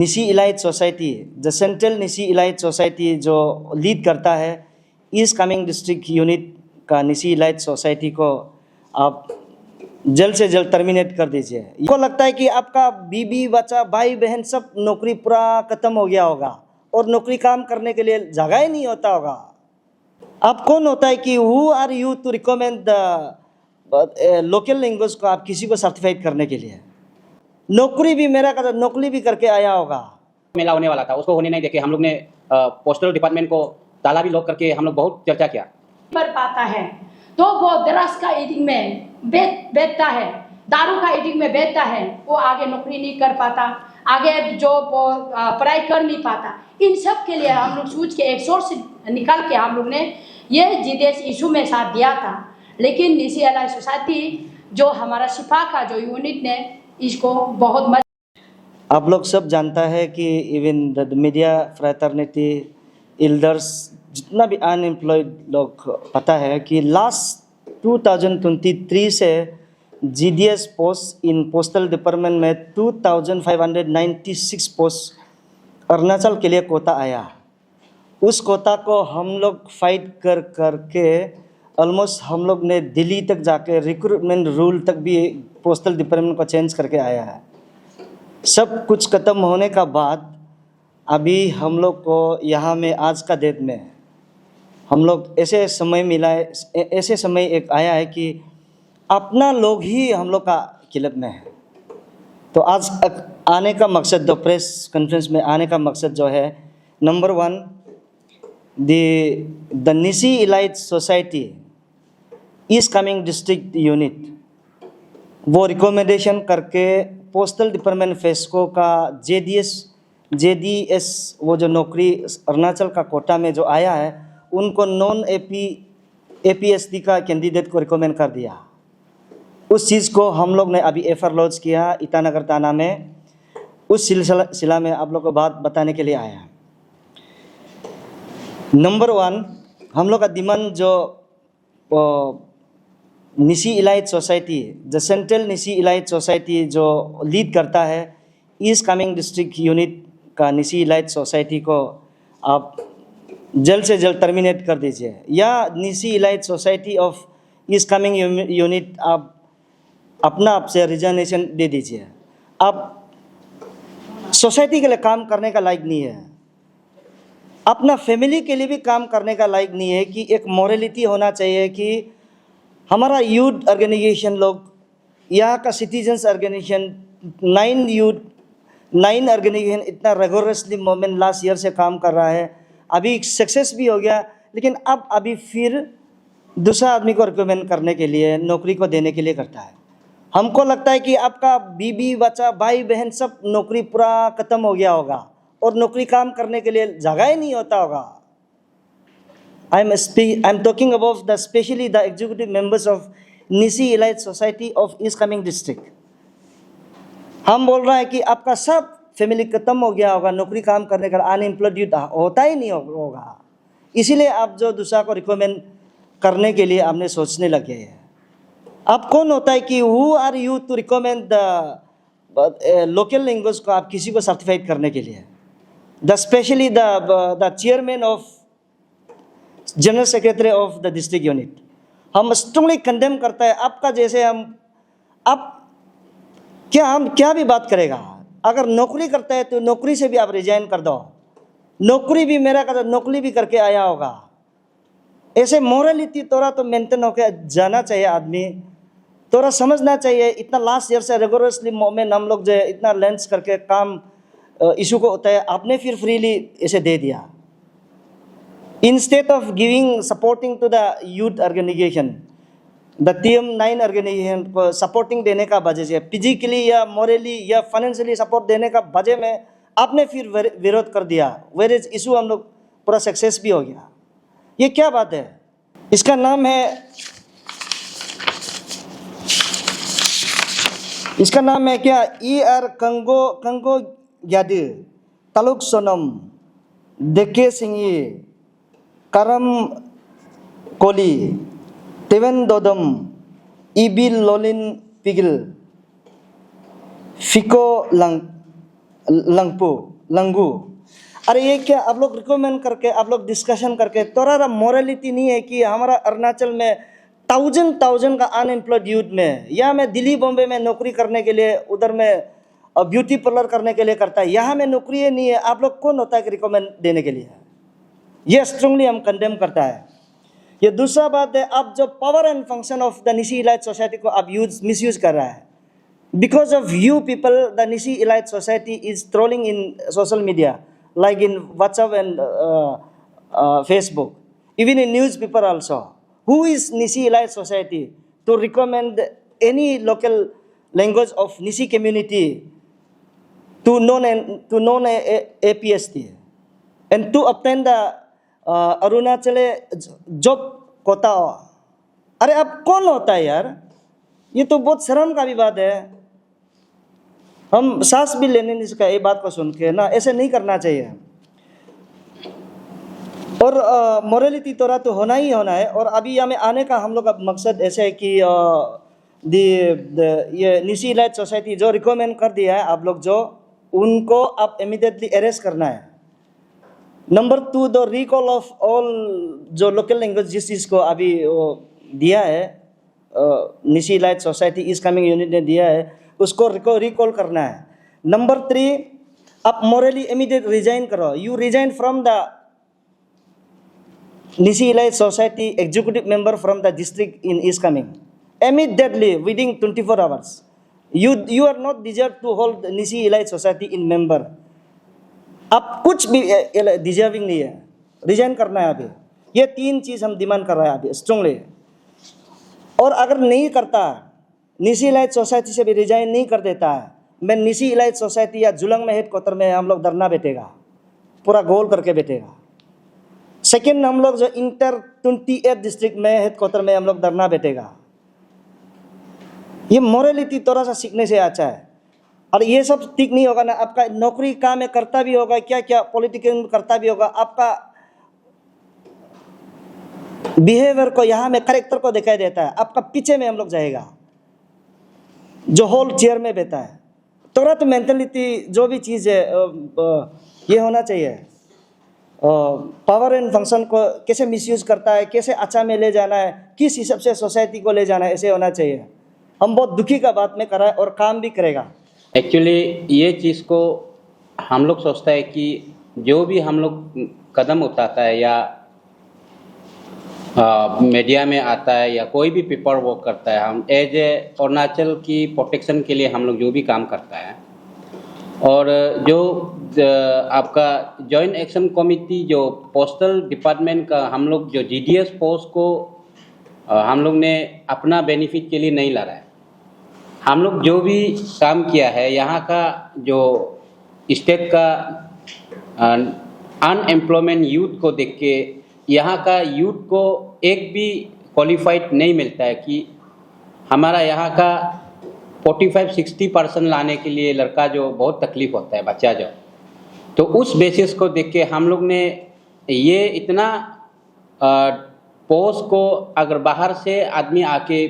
निसी elite society, the central Nyishi elite society जो lead करता है ईस्ट कामेंग डिस्ट्रिक्ट यूनिट का निसी इलाइट सोसाइटी को आप जल्द से जल्द टर्मिनेट कर दीजिए। को लगता है कि आपका बीबी बच्चा भाई बहन सब नौकरी पूरा खत्म हो गया होगा और नौकरी काम करने के लिए जगह ही नहीं होता होगा। आप कौन होता है कि who are you to recommend the local language को आप किसी को सर्टिफाइड करने के लिए? नौकरी भी मेरा कहता नौकरी भी करके आया होगा। मेला होने वाला था, उसको होने नहीं देके हम लोग ने पोस्टल डिपार्टमेंट को ताला भी लॉक करके हम लोग बहुत चर्चा किया। पर पाता है तो वो ड्रग्स का एडिक्ट में बेचता है, दारू का एडिक्ट में बेचता है, वो आगे नौकरी नहीं कर पाता, आगे जो पढ़ाई कर नहीं पाता। इन सब के लिए हम लोग सोच के एक सोर्स निकाल के हम लोग ने ये जीडीएस इशू में साथ दिया था। लेकिन निसी इलाइट सोसाइटी जो हमारा शिफा का जो यूनिट ने इसको बहुत आप लोग सब जानता है कि even the media fraternity elders जितना भी अनएम्प्लॉयड लोग पता है कि लास्ट 2023 से जीडीएस पोस्ट इन पोस्टल डिपार्टमेंट में 2596 पोस्ट अरुणाचल के लिए कोटा आया। उस कोटा को हम लोग फाइट करके ऑलमोस्ट हम लोग ने दिल्ली तक जाके रिक्रूटमेंट रूल तक भी पोस्टल डिपार्टमेंट को चेंज करके आया है। सब कुछ ख़त्म होने का बाद अभी हम लोग को यहाँ में आज का डेट में हम लोग ऐसे समय मिला है, ऐसे समय एक आया है कि अपना लोग ही हम लोग का क्लब में है। तो आज आने का मकसद जो प्रेस कॉन्फ्रेंस में आने का मकसद जो है, number 1 the Nyishi elite society east Kameng district unit वो रिकमेंडेशन करके पोस्टल डिपार्टमेंट फेस्को का जेडीएस वो जो नौकरी अरुणाचल का कोटा में जो आया है उनको नॉन एपीएसडी का कैंडिडेट को रिकमेंड कर दिया। उस चीज़ को हम लोग ने अभी एफआर लॉन्च किया ईटानगर थाना में। उस सिलसिला में आप लोग को बात बताने के लिए आया। नंबर 1 हम लोग का डिमांड जो Nyishi elite society, the central Nyishi elite society जो लीड करता है ईस्ट कामेंग डिस्ट्रिक्ट यूनिट का निसी इलाइट सोसाइटी को आप जल्द से जल्द टर्मिनेट कर दीजिए, या Nyishi elite society of east Kameng unit आप अपना आप से रिजाइनेशन दे दीजिए। आप सोसाइटी के लिए काम करने का लायक नहीं है, अपना फैमिली के लिए भी काम करने का लायक नहीं है। कि एक मॉरलिटी होना चाहिए कि हमारा यूथ ऑर्गेनाइजेशन लोग, यहाँ का सिटीजन्स ऑर्गेनाइजेशन 9 ऑर्गेनाइजेशन इतना रेगुलरसली मूवमेंट लास्ट ईयर से काम कर रहा है, अभी सक्सेस भी हो गया। लेकिन अब अभी फिर दूसरा आदमी को रिकमेंड करने के लिए, नौकरी को देने के लिए करता है। हमको लगता है कि आपका बीबी बच्चा भाई बहन सब नौकरी पूरा खत्म हो गया होगा और नौकरी काम करने के लिए जगह ही नहीं होता होगा। I'm talking about especially the executive members of Nisi Elite Society of East Kameeng District. हम बोल रहे हैं कि आपका सब फैमिली खत्म हो गया होगा, नौकरी काम करने का अनएम्प्लॉयड होता ही नहीं होगा। इसीलिए आप जो दूसरा को रिकमेंड करने के लिए आपने सोचने लगे हैं। आप कौन होता है कि who are you to recommend the local language को आप किसी को सर्टिफाइड करने के लिए? The specially the chairman of general secretary of the district unit हम स्ट्रांगली कंडेम करता है आपका जैसे हम क्या भी बात करेगा। अगर नौकरी करता है तो नौकरी से भी आप रिजाइन कर दो। नौकरी भी मेरा कहता नौकरी भी करके आया होगा। ऐसे मोरलिटी थोड़ा तो मेंटेन होकर जाना चाहिए आदमी, थोड़ा समझना चाहिए। इतना लास्ट ईयर से रेगुलरसली मूवमेंट हम लोग जो है इतना लंच करके काम इशू को होता है, आपने फिर फ्रीली ऐसे दे दिया। Instead of supporting to the youth organization, the TM9 organization को सपोर्टिंग देने का वजह से फिजिकली या मोरली या फाइनेंशियली सपोर्ट देने का वजह में आपने फिर विरोध कर दिया। वेरेज इशू हम लोग पूरा सक्सेस भी हो गया। ये क्या बात है? इसका नाम है क्या? ER कंगो ग्यादी तालुक सोनम देखे सिंगी करम कोली तेवन दोदम इबिल लोलिन पिगिल फिको लंग लंगू। अरे ये क्या आप लोग रिकमेंड करके, आप लोग डिस्कशन करके, थोड़ा मोरालिटी नहीं है कि हमारा अरुणाचल में थाउजेंड का अनएम्प्लॉयड यूथ में, या मैं दिल्ली बॉम्बे में नौकरी करने के लिए, उधर में ब्यूटी पार्लर करने के लिए करता है, यहाँ में नौकरी नहीं है, आप लोग कौन होता है कि रिकमेंड देने के लिए? ये स्ट्रांगली हम कंडेम करता है। ये दूसरा बात है, आप जो power and function of the Nyishi elite society को आप मिसयूज कर रहा है। Because of you people, the Nisi Elite Society is trolling in social media, like in WhatsApp and Facebook, even in newspaper also. Who is Nisi Elite Society to recommend any local language of Nisi community to non APST and to obtain the Arunachal job quota? अरे अब कौन होता है यार? ये तो बहुत शर्म का भी बात है। हम सांस भी लेने नहीं सका ये बात को सुन के ना, ऐसे नहीं करना चाहिए। और मोरालिटी तोरा तो होना ही होना है। और अभी हमें आने का हम लोग का मकसद ऐसे है कि ये निसी इलाइट सोसाइटी जो रिकमेंड कर दिया है आप लोग, जो उनको आप इमीडिएटली अरेस्ट करना है। Number 2, the recall of all जो लोकल लैंग्वेज जिस चीज़ को अभी वो दिया है, निसी इलाइट सोसाइटी इस कमिंग यूनिट ने दिया है, उसको रिकॉल करना है। नंबर 3, आप मोरली इमीडिएट रिजाइन करो। You resign from the Nyishi elite society executive member from the district in east Kameng immediately within 24 hours. You are not deserve to hold Nyishi elite society in member. आप कुछ भी deserving नहीं है, resign करना है अभी। ये 3 चीज़ हम डिमांड कर रहे हैं अभी स्ट्रांगली। और अगर नहीं करता, निसी इलाइट सोसाइटी से भी रिजाइन नहीं कर देता है, मैं निसी इलाइट सोसाइटी या जुलंग में हेडक्वार्टर में हम लोग धरना बैठेगा, पूरा गोल करके बैठेगा। सेकेंड, हम लोग जो इंटर 28 डिस्ट्रिक्ट में हेडक्वार्टर में हम लोग धरना बैठेगा। ये मोरालिटी थोड़ा सा सीखने से अच्छा है। और ये सब ठीक नहीं होगा ना, आपका नौकरी काम में करता भी होगा, क्या क्या पॉलिटिकल करता भी होगा, आपका बिहेवियर को यहाँ में करेक्टर को दिखाई देता है, आपका पीछे में हम लोग जाएगा जो होल चेयर में बैठा है। थोड़ा तो मेंटलिटी जो भी चीज़ है ये होना चाहिए। पावर एंड फंक्शन को कैसे मिसयूज करता है, कैसे अच्छा में ले जाना है, किस हिसाब से सोसाइटी को ले जाना है, ऐसे होना चाहिए। हम बहुत दुखी का बात में कर रहा है और काम भी करेगा। एक्चुअली ये चीज़ को हम लोग सोचता है कि जो भी हम लोग कदम उठाता है या मीडिया में आता है या कोई भी पेपर वर्क करता है, हम एज ए अरुणाचल की प्रोटेक्शन के लिए हम लोग जो भी काम करता है, और जो आपका जॉइंट एक्शन कमेटी जो पोस्टल डिपार्टमेंट का हम लोग जो जीडीएस पोस्ट को हम लोग ने अपना बेनिफिट के लिए नहीं ला रहा है। हम लोग जो भी काम किया है, यहाँ का जो स्टेट का अनएम्प्लॉयमेंट यूथ को देख के, यहाँ का यूथ को एक भी क्वालिफाइड नहीं मिलता है कि हमारा यहाँ का 45-60% लाने के लिए लड़का जो बहुत तकलीफ होता है, बच्चा जो, तो उस बेसिस को देख के हम लोग ने ये इतना पोस्ट को अगर बाहर से आदमी आके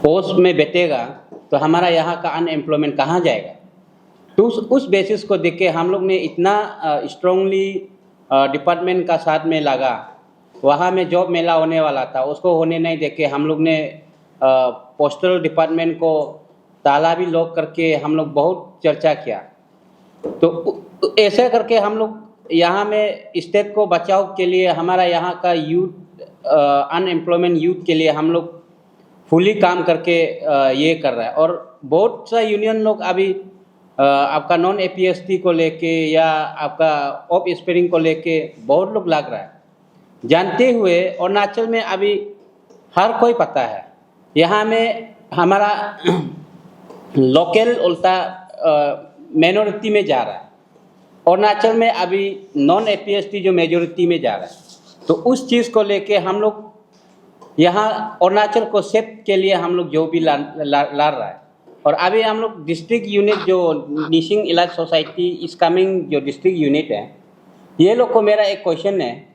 पोस्ट में बैठेगा तो हमारा यहाँ का अनएम्प्लॉयमेंट कहाँ जाएगा। तो उस बेसिस को देख के हम लोग ने इतना स्ट्रांगली डिपार्टमेंट का साथ में लगा। वहाँ में जॉब मेला होने वाला था, उसको होने नहीं देख के हम लोग ने पोस्टल डिपार्टमेंट को ताला भी लॉक करके हम लोग बहुत चर्चा किया। तो ऐसे करके हम लोग यहाँ में स्टेट को बचाव के लिए, हमारा यहाँ का यूथ अनएम्प्लॉयमेंट यूथ के लिए हम लोग फुली काम करके ये कर रहा है। और बहुत सा यूनियन लोग अभी आपका नॉन एपीएसटी को लेके या आपका ऑफ स्पेयरिंग को लेके बहुत लोग लग रहा है, जानते हुए अरुणाचल में अभी हर कोई पता है यहाँ में हमारा लोकल उल्टा माइनॉरिटी में जा रहा है। अरुणाचल में अभी नॉन एपीएसटी जो मेजॉरिटी में जा रहा है। तो उस चीज़ को लेके हम लोग यहाँ अरुणाचल को सेफ के लिए हम लोग जो भी ला रहा है। और अभी हम लोग डिस्ट्रिक्ट यूनिट जो निसी इलाइट सोसाइटी इस कमिंग जो डिस्ट्रिक्ट यूनिट है, ये लोग को मेरा एक क्वेश्चन है,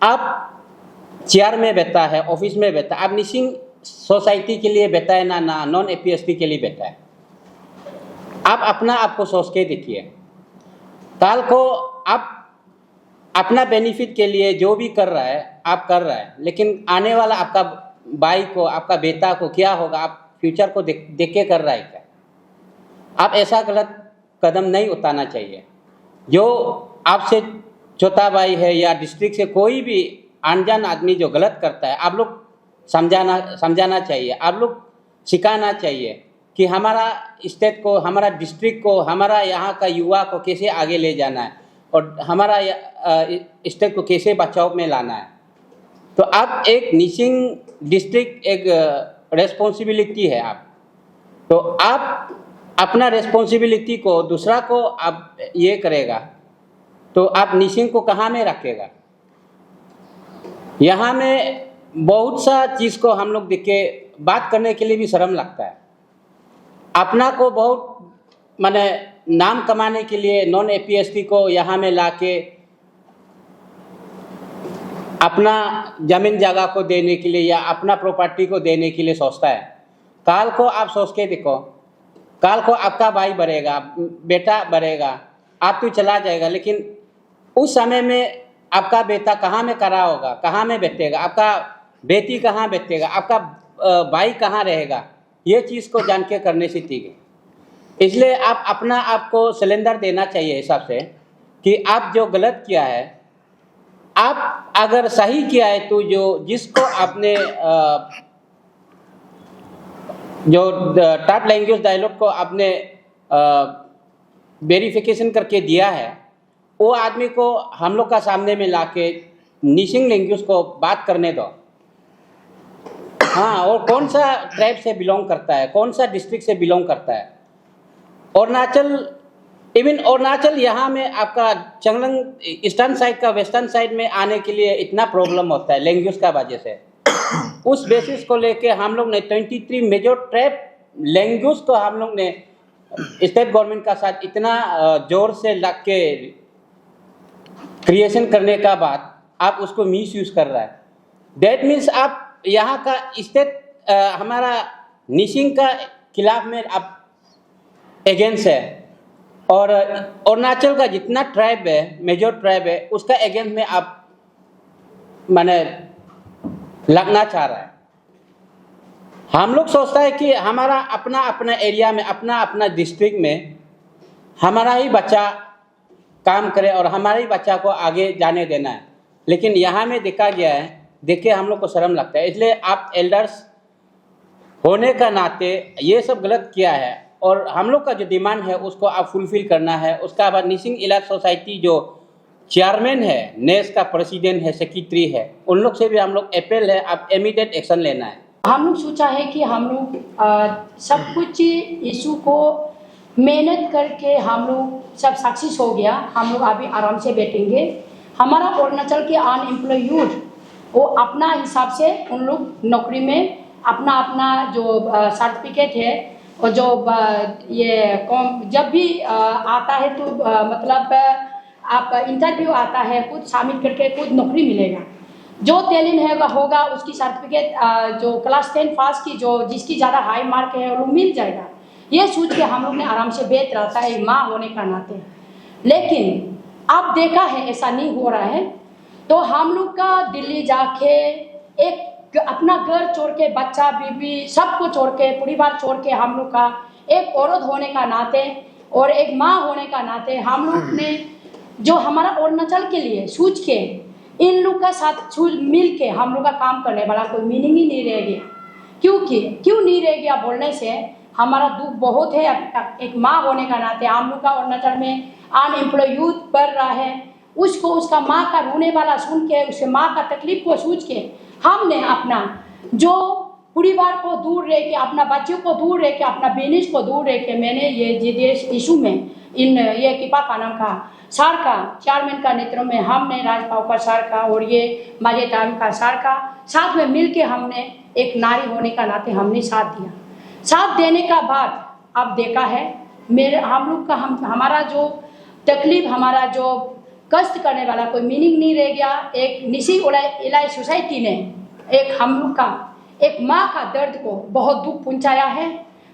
आप चेयर में बैठा है, ऑफिस में बैठा है, आप निसी सोसाइटी के लिए बैठा है ना नॉन एपीएसटी के लिए बैठा है? आप अपना आपको सोच के देखिए, कल को आप अपना बेनिफिट के लिए जो भी कर रहा है आप कर रहा है, लेकिन आने वाला आपका भाई को, आपका बेटा को क्या होगा, आप फ्यूचर को देख के कर रहा है क्या? आप ऐसा गलत कदम नहीं उठाना चाहिए। जो आपसे छोटा भाई है या डिस्ट्रिक्ट से कोई भी अनजान आदमी जो गलत करता है, आप लोग समझाना चाहिए, आप लोग सिखाना चाहिए कि हमारा स्टेट को, हमारा डिस्ट्रिक्ट को, हमारा यहाँ का युवा को कैसे आगे ले जाना है और हमारा स्टेट को कैसे बचाव में लाना है। तो आप एक निसिंग डिस्ट्रिक्ट एक रेस्पॉन्सिबिलिटी है आप, तो आप अपना रेस्पॉन्सिबिलिटी को दूसरा को आप ये करेगा तो आप निसिंग को कहाँ में रखेगा? यहाँ में बहुत सा चीज़ को हम लोग देख के बात करने के लिए भी शर्म लगता है। अपना को बहुत माने नाम कमाने के लिए नॉन APST को यहाँ में लाके अपना जमीन जगह को देने के लिए या अपना प्रॉपर्टी को देने के लिए सोचता है। काल को आप सोच के देखो, काल को आपका भाई बढ़ेगा, बेटा बढ़ेगा, आप तो चला जाएगा, लेकिन उस समय में आपका बेटा कहाँ में खड़ा होगा, कहाँ में बैठेगा, आपका बेटी कहाँ बैठेगा, आपका भाई कहाँ रहेगा, ये चीज़ को जान के करने से ठीक है। इसलिए आप अपना आपको सिलेंडर देना चाहिए हिसाब से कि आप जो गलत किया है, आप अगर सही किया है तो जो जिसको आपने जो टॉप लैंग्वेज डायलॉग को आपने वेरिफिकेशन करके दिया है, वो आदमी को हम लोग का सामने में लाके निसिंग लैंग्वेज को बात करने दो। हाँ, और कौन सा ट्राइब से बिलोंग करता है, कौन सा डिस्ट्रिक्ट से बिलोंग करता है। अरुणाचल, इवन अरुणाचल यहाँ में आपका चंगलंग ईस्टर्न साइड का वेस्टर्न साइड में आने के लिए इतना प्रॉब्लम होता है लैंग्वेज का वजह से। उस बेसिस को लेके हम लोग ने 23 मेजर ट्राइब लैंग्वेज को हम लोग ने स्टेट गवर्नमेंट का साथ इतना जोर से लग के क्रिएशन करने का बाद आप उसको मिस यूज कर रहा है। दैट मीन्स आप यहाँ का स्टेट हमारा निसिंग का खिलाफ में आप अगेंस्ट है, और अरुणाचल का जितना ट्राइब है, मेजर ट्राइब है, उसका अगेंस्ट में आप माने लगना चाह रहा है। हम लोग सोचता है कि हमारा अपना अपना एरिया में, अपना अपना डिस्ट्रिक्ट में हमारा ही बच्चा काम करे और हमारे ही बच्चा को आगे जाने देना है, लेकिन यहाँ में देखा गया है, देख के हम लोग को शर्म लगता है। इसलिए आप एल्डर्स होने का नाते ये सब गलत किया है और हम लोग का जो डिमांड है उसको आप फुलफिल करना है। उसका बाद निसिंग इलाइट सोसाइटी जो चेयरमैन है, नेस का प्रेसिडेंट है, सेक्रेटरी है, उन लोग से भी हम लोग अपील है, आप इमीडिएट एक्शन लेना है। हम लोग सोचा है कि हम लोग सब कुछ इशू को मेहनत करके हम लोग सब सक्सेस हो गया, हम लोग अभी आराम से बैठेंगे। हमारा अरुणाचल के अनएम्प्लॉय यूथ वो अपना हिसाब से उन लोग नौकरी में अपना अपना जो सर्टिफिकेट है और जो ये जब भी आता है तो मतलब आप इंटरव्यू आता है, कुछ शामिल करके कुछ नौकरी मिलेगा। जो टैलेंट होगा उसकी सर्टिफिकेट जो क्लास 10 पास की जो जिसकी ज़्यादा हाई मार्क है वो मिल जाएगा। ये सोच के हम लोग ने आराम से बैठ रहता है माँ होने का नाते। लेकिन अब देखा है ऐसा नहीं हो रहा है, तो हम लोग का दिल्ली जाके एक अपना घर छोड़ के, बच्चा बीबी सबको छोड़ के, परिवार छोड़ के, हम लोग का एक औरत होने का नाते और एक माँ होने का नाते हम लोग ने जो हमारा अरुणाचल के लिए सोच के इन लोग का साथ मिल के हम लोग का काम करने वाला कोई मीनिंग ही नहीं रह गया। क्यों नहीं रह गया बोलने से हमारा दुख बहुत है। एक माँ होने का नाते हम लोग का अरुणाचल में अनएम्प्लॉय यूथ बढ़ रहा है, उसको उसका माँ का रोने वाला सुन के, उसके माँ का तकलीफ को सोच के हमने अपना जो परिवार को दूर रह के, अपना बच्चों को दूर रह के, अपना बिजनेस को दूर रह के मैंने ये देश इशू में इन ये किपा कानम का सर का चेयरमैन का नेतृत्व में हमने राजपावकर सर का और ये माजेदार का सर का साथ में मिल के हमने एक नारी होने का नाते हमने साथ दिया। साथ देने का बाद अब देखा है हम लोग का हमारा जो तकलीफ, हमारा जो कष्ट करने वाला कोई मीनिंग नहीं रह गया। एक निसिंग इलाइट सोसाइटी ने एक हम लोग का एक माँ का दर्द को बहुत दुख पहुंचाया है,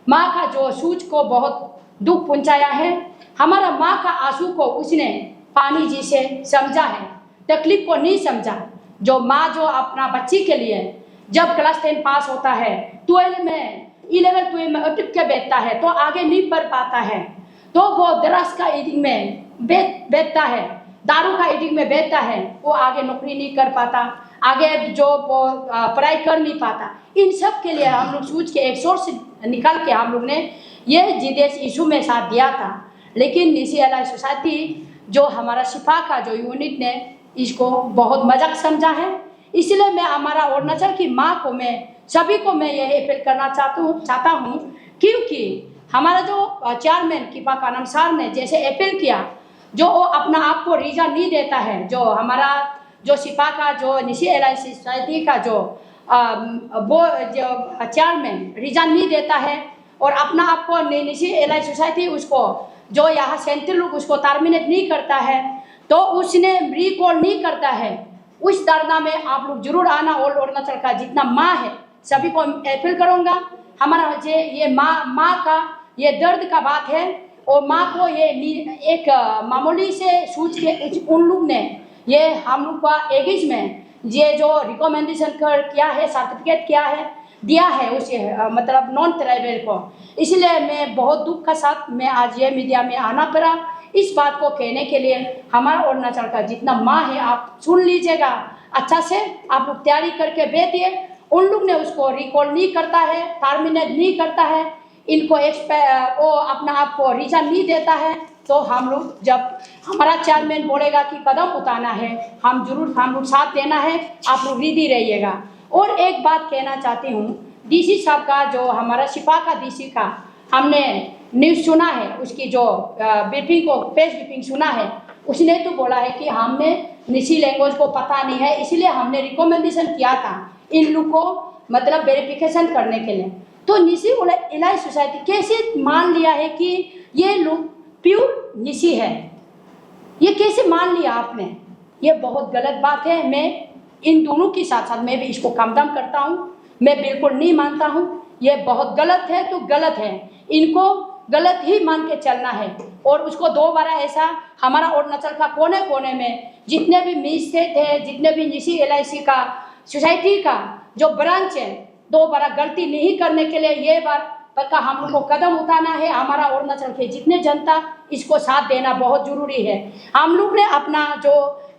माँ का जो सूझ को बहुत दुख पहुंचाया है। हमारा माँ का आंसू को उसने पानी जी से समझा है, तकलीफ को नहीं समझा। जो माँ जो अपना बच्ची के लिए जब क्लास 10 पास होता है, 12 में अटक के बैठता है तो आगे नहीं बढ़ पाता है, तो वो दराज का एडिंग में बैठता है, दारू का एडिंग में बैठता है, वो आगे नौकरी नहीं कर पाता, आगे जो पढ़ाई कर नहीं पाता। इन सब के लिए हम लोग सोच के एक सोर्स निकाल के हम लोग ने ये जीदेश इशू में साथ दिया था। लेकिन निसी एलाय सोसाइटी जो हमारा शिफा का जो यूनिट ने इसको बहुत मजाक समझा है। इसलिए मैं हमारा अरुणाचल की माँ को, मैं सभी को मैं यह अपील करना चाहता हूँ, क्योंकि हमारा जो चेयरमैन किपा कानम सर ने जैसे अपील किया, जो वो अपना आप को रीजन नहीं देता है, जो हमारा जो शिफा का जो निसी एलाय सोसाइटी का जो वो जो चेयरमैन रीजन नहीं देता है और अपना आप को निसी एलाय सोसाइटी उसको जो यहाँ सेंट्रल लोग उसको टर्मिनेट नहीं करता है, तो उसने रिकॉल नहीं करता है। उस धरना में आप लोग जरूर आना और अरुणाचल का जितना माँ है सभी को अपील करूँगा। हमारा ये माँ का ये दर्द का बात है और माँ को ये एक मामूली से सोच के उन लोग ने ये हम लोग का एगिज में ये जो रिकमेंडेशन किया है, सर्टिफिकेट किया है, दिया है उसे मतलब नॉन ट्राइबल को। इसलिए मैं बहुत दुख के साथ मैं आज ये मीडिया में आना पड़ा इस बात को कहने के लिए। हमारा अरुणाचल का जितना माँ है आप सुन लीजिएगा, अच्छा से आप लोग तैयारी करके बैठिए। उन लोग ने उसको रिकॉल नहीं करता है, टर्मिनेट नहीं करता है, इनको वो अपना आप को रीजन नहीं देता है, तो हम लोग जब हमारा चेयरमैन बोलेगा कि कदम उठाना है, हम लोग साथ देना है, आप लोग रेडी रहिएगा। और एक बात कहना चाहती हूँ, डीसी साहब का जो हमारा शिफा का डीसी का हमने न्यूज़ सुना है, उसकी जो ब्रीफिंग को प्रेस ब्रीफिंग सुना है, उसने तो बोला है कि हमें निसी लैंग्वेज को पता नहीं है, इसलिए हमने रिकमेंडेशन किया था इन लोग को मतलब वेरिफिकेशन करने के लिए। तो निसी एलाय सोसाइटी कैसे मान लिया है कि ये लोग प्योर निसी है, ये कैसे मान लिया आपने? ये बहुत गलत बात है। मैं इन दोनों के साथ साथ मैं भी इसको कंडम करता हूँ, मैं बिल्कुल नहीं मानता हूँ, ये बहुत गलत है तो गलत है, इनको गलत ही मान के चलना है। और उसको दोबारा ऐसा हमारा अरुणाचल का कोने कोने में जितने भी मिस स्टेट है, जितने भी निसी एलआईसी का सोसाइटी का जो ब्रांच है, दोबारा गलती नहीं करने के लिए ये बार पक्का हम लोग को कदम उठाना है। हमारा अरुणाचल के जितने जनता इसको साथ देना बहुत जरूरी है। हम लोग ने अपना जो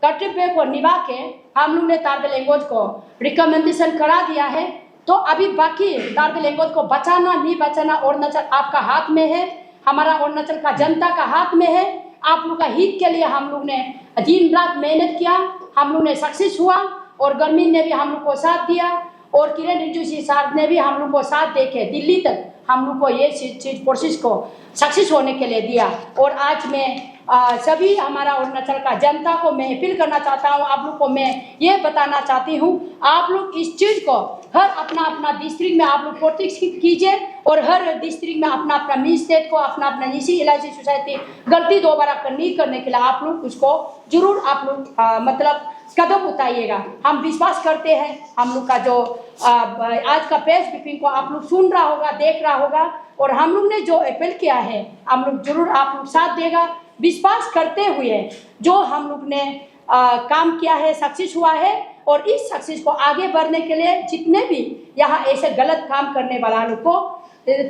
कर्तव्य को निभा के हम लोग ने तार्बे लैंग्वेज को रिकमेंडेशन करा दिया है, तो अभी बाकी तार्बे लैंग्वेज को बचाना नहीं बचाना अरुणाचल आपका हाथ में है, हमारा अरुणाचल का जनता का हाथ में है। आप लोग का हित के लिए हम लोग ने दिन रात मेहनत किया, हम लोग ने सक्सेस हुआ और गर्मी ने भी हम लोग को साथ दिया और किरण रिजिजू जी साहब ने भी हम लोग को साथ देके दिल्ली तक हम लोग को ये चीज प्रोसेस को सक्सेस होने के लिए दिया। और आज मैं सभी हमारा अरुणाचल का जनता को मैं अपील करना चाहता हूँ, आप लोग को मैं ये बताना चाहती हूँ, आप लोग इस चीज़ को हर अपना अपना डिस्ट्रिक्ट में आप लोग प्रोटेक्ट कीजिए और हर डिस्ट्रिक्ट में अपना अपना मिनी स्टेट को अपना अपना निसी एलआईसी सोसाइटी गलती दोबारा नहीं करने के लिए आप लोग उसको जरूर आप लोग मतलब कदम उठाइएगा। हम विश्वास करते हैं हम लोग का जो आज का प्रेस ब्रीफिंग को आप लोग सुन रहा होगा, देख रहा होगा और हम लोग ने जो अपील किया है हम लोग जरूर आप लोग साथ देगा। विश्वास करते हुए जो हम लोग ने काम किया है सक्सेस हुआ है और इस सक्सेस को आगे बढ़ने के लिए जितने भी यहाँ ऐसे गलत काम करने वाला लोग को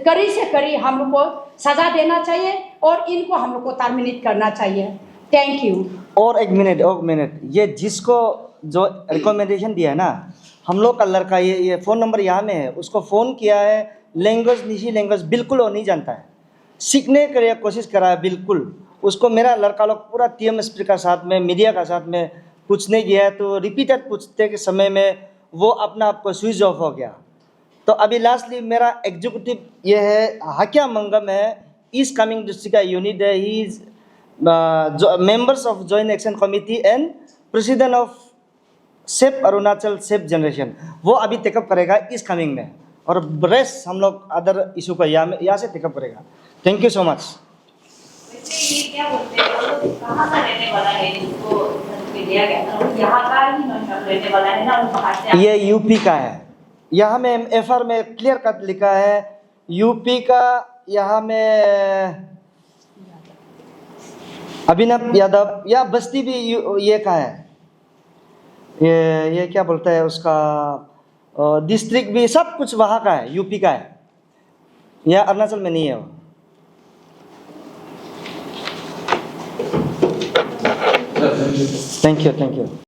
कड़ी से कड़ी हम लोग को सजा देना चाहिए और इनको हम लोग को टर्मिनेट करना चाहिए। Thank you. और एक मिनट, ये जिसको जो रिकमेंडेशन दिया है ना, हम लोग का लड़का ये फ़ोन नंबर यहाँ में है, उसको फ़ोन किया है, लैंग्वेज निसी लैंग्वेज बिल्कुल वो नहीं जानता है, सीखने के लिए कोशिश करा है बिल्कुल। उसको मेरा लड़का लोग पूरा TMSP का साथ में मीडिया का साथ में पूछने गया है, तो रिपीटेड पूछते के समय में वो अपना आप को स्विच ऑफ हो गया। तो अभी लास्टली मेरा एग्जीक्यूटिव ये है हाकिया मंगम है, ईस्ट कामिंग डिस्ट्रिक्ट का यूनिट है, he is members of joint action committee and president of safe Arunachal safe generation, वो अभी टेकअप करेगा ईस्ट कामिंग में और रेस्ट हम लोग अदर इशू को यहाँ से टेकअप करेगा। Thank you so much. ये क्या बोलते हैं, कहाँ का रहने वाला है जिसको दिया गया था? यहाँ का ही रहने वाला है ना, बाहर से? ये यूपी का है, यहाँ में FR में क्लियर कट लिखा है यूपी का। यहाँ में अभिनव यादव, या बस्ती भी ये का है, ये क्या बोलता है उसका, डिस्ट्रिक्ट भी सब कुछ वहाँ का है, यूपी का है, या अरुणाचल में नहीं है वो। Thank you.